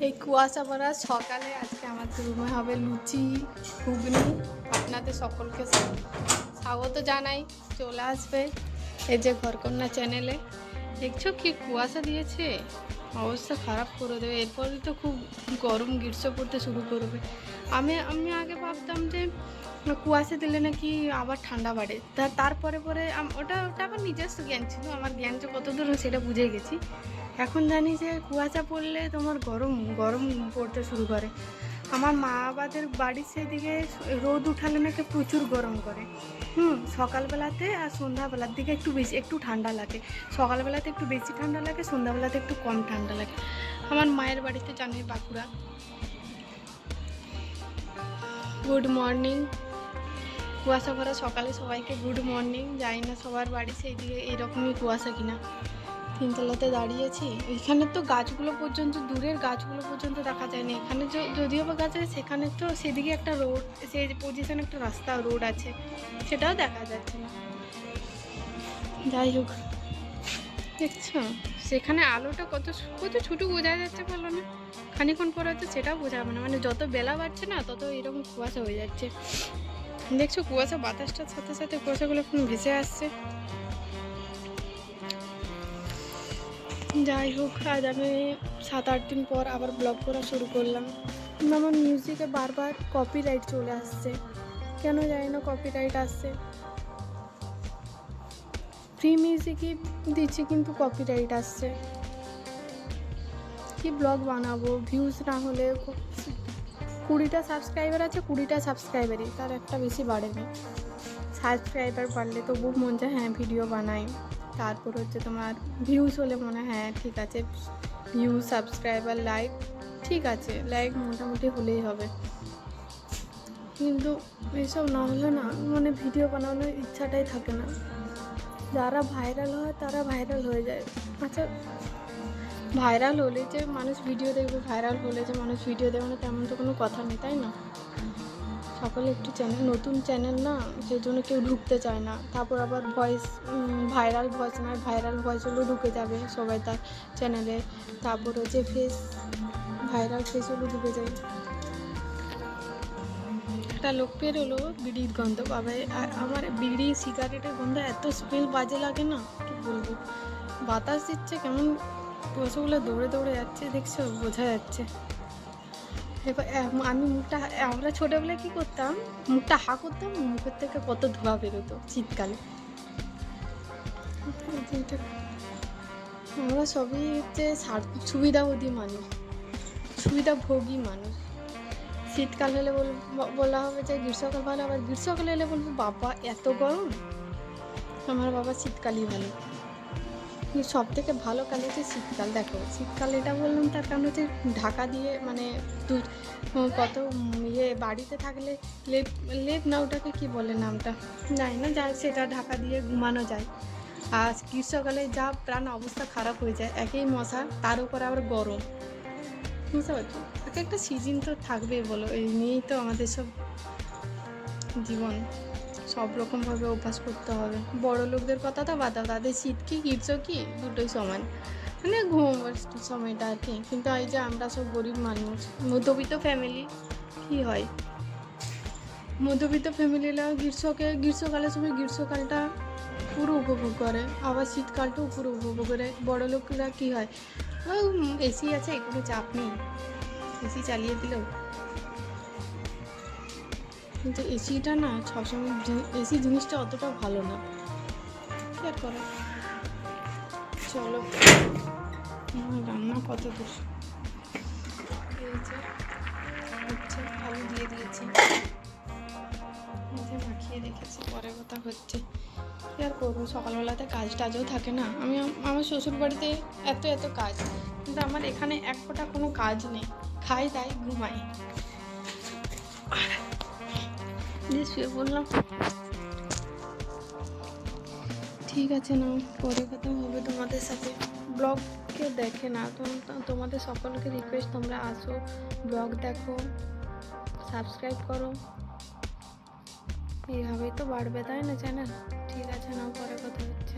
এই কুয়াশা ভরা সকালে আজকে আমাদের রুমে হবে লুচি ঘুগনি। আপনাদের সকলকে স্বাগত জানাই, চলে আসবে এই যে ঘরকন্যা চ্যানেলে। দেখছো কি কুয়াশা দিয়েছে, অবস্থা খারাপ করে দেবে। এরপরে তো খুব গরম গ্রীষ্ম পড়তে শুরু করবে। আমি আমি আগে ভাবতাম যে কুয়াশা দিলে নাকি আবার ঠান্ডা বাড়ে, তারপরে ওটা ওটা আমার নিজস্ব জ্ঞান ছিল, আমার জ্ঞান যে কত দূর সেটা বুঝে গেছি। এখন জানি যে কুয়াশা পড়লে তোমার গরম গরম পড়তে শুরু করে। আমার মা বাবাদের বাড়ির সেদিকে রোদ উঠালে নাকি প্রচুর গরম করে। সকালবেলাতে আর সন্ধ্যাবেলার দিকে একটু ঠান্ডা লাগে। সকালবেলাতে একটু বেশি ঠান্ডা লাগে, সন্ধ্যাবেলাতে একটু কম ঠান্ডা লাগে। আমার মায়ের বাড়িতে জানি বাঁকুড়া। Good morning. কুয়াশা ভরা সকালে সবাইকে গুড মর্নিং। জানি না সবার বাড়ি সেই দিকে এইরকমই কুয়াশা কিনা। তিনতলাতে দাঁড়িয়েছি, এখানে তো গাছগুলো পর্যন্ত, দূরের গাছগুলো পর্যন্ত দেখা যায় না। এখানে যদিও বা গাছ আছে, সেখানে তো সেদিকে একটা রোড, সেই পজিশনে একটা রাস্তা রোড আছে, সেটাও দেখা যাচ্ছে না। যাই হোক, দেখছো সেখানে আলোটা কত কত ছোটো বোঝা যাচ্ছে, বলো না? খানিক্ষণ পরে হয়তো সেটাও বোঝা যাবে না, মানে যত বেলা বাড়ছে না তত এরকম কুয়াশা হয়ে যাচ্ছে। দেখছো কুয়াশা, বাতাসটার সাথে সাথে কুয়াশাগুলো এখন ভেসে আসছে। যাই হোক, আজ আমি 7-8 দিন পর আবার ব্লগ করা শুরু করলাম। আমার মিউজিকে বারবার কপিরাইট চলে আসছে, কেন জানি না কপিরাইট আসছে। ফ্রি মিউজিকই দিচ্ছি কিন্তু কপিরাইট আসছে। কি ব্লগ বানাবো, ভিউজ না হলে? 20টা সাবস্ক্রাইবার আছে, 20টা সাবস্ক্রাইবারই, তার একটা বেশি বাড়েনি। সাবস্ক্রাইবার বাড়লে তবু মন যায় হ্যাঁ ভিডিও বানাই। তারপর হচ্ছে তোমার ভিউজ হলে মনে হয় হ্যাঁ ঠিক আছে, ভিউজ, সাবস্ক্রাইবার, লাইক ঠিক আছে, লাইক মোটামুটি হলেই হবে। কিন্তু এইসব না হলে না, মানে ভিডিও বানানোর ইচ্ছাটাই থাকে না। যারা ভাইরাল হয় তারা ভাইরাল হয়ে যায়। আচ্ছা, ভাইরাল হলে যে মানুষ ভিডিও দেখবে, ভাইরাল হলে যে মানুষ ভিডিও দেখবে না, তেমন তো কোনো কথা নেই, তাই না? সকলে একটু চ্যানেল, নতুন চ্যানেল না, সেই জন্য কেউ ঢুকতে চায় না। তারপর আবার ভয়েস, ভাইরাল ভয়েস নয়, ভাইরাল ভয়েস হলেও ঢুকে যাবে সবাই তার চ্যানেলে। তারপর হচ্ছে ফেস, ভাইরাল ফেস হলেও ঢুকে যায়। একটা লোক পের হলো বিড়ির গন্ধ, বাবা আমার বিড়ি সিগারেটের গন্ধ এত স্মেল বাজে লাগে না, কি বলবো। বাতাস দিচ্ছে কেমন, পশুগুলো দৌড়ে দৌড়ে যাচ্ছে, দেখছো বোঝা যাচ্ছে। এবার আমি মুখটা, আমরা ছোটোবেলায় কী করতাম, মুখটা হা করতাম, মুখের থেকে কত ধোঁয়া বেরোতো শীতকালে। আমরা সবই হচ্ছে সুবিধাভোগী মানুষ, সুবিধাভোগী মানুষ। শীতকাল হলে বলা হবে যে গ্রীষ্মকাল ভালো, আবার গ্রীষ্মকাল হলে বলবো বাবা এত গরম। আমার বাবা শীতকালই ভালো। সব থেকে ভালো কাল হচ্ছে শীতকাল। দেখো শীতকাল এটা বললাম তার কারণ হচ্ছে ঢাকা দিয়ে, মানে কত বাড়িতে থাকলে লেপ লেপ না, ওটাকে কী বলে নামটা জানি না, যা সেটা ঢাকা দিয়ে ঘুমানো যায়। আর গ্রীষ্মকালে যা প্রাণ অবস্থা খারাপ হয়ে যায়, একই মশা, তার উপর আবার গরম। বুঝতে পারছো, এক একটা সিজন তো থাকবেই, বলো, এই নিয়েই তো আমাদের সব জীবন। সব রকমভাবে অভ্যাস করতে হবে। বড় লোকদের কথা তো বাদ দাও, তাদের শীত কি গ্রীষ্ম কি দুটোই সমান, মানে ঘুমাবার সময়টা আর কি। কিন্তু এই যে আমরা সব গরিব মানুষ, মধ্যবিত্ত ফ্যামিলি, কি হয়, মধ্যবিত্ত ফ্যামিলিরা গ্রীষ্মকালের সময় গ্রীষ্মকালটা পুরো উপভোগ করে, আবার শীতকালটাও পুরো উপভোগ করে। বড় লোকরা কী হয়, এসি আছে, কোনো চাপ নেই, এসি চালিয়ে দিলেও। কিন্তু এসিটা না সবসময়, এসি জিনিসটা অতটা ভালো না, কি আর করে। চলো, রান্না কত দূর হচ্ছে, আলু দিয়ে দিয়েছি, মাখিয়ে রেখেছি, পরে কথা হচ্ছে। কি আর করবো, সকালবেলাতে কাজ টাজও থাকে না। আমার শ্বশুর বাড়িতে এত এত কাজ, কিন্তু আমার এখানে এক ফোঁটা কোনো কাজ নেই, খাই দাই ঘুমাই, শুয়ে বললাম। ঠিক আছে না, পরে কথা হবে তোমাদের সাথে। ব্লগ কেউ দেখে না, তোমাদের সকলকে রিকোয়েস্ট, তোমরা আসো, ব্লগ দেখো, সাবস্ক্রাইব করো, এইভাবেই তো বাড়বে, তাই না চ্যানেল। ঠিক আছে না, পরে কথা হচ্ছে।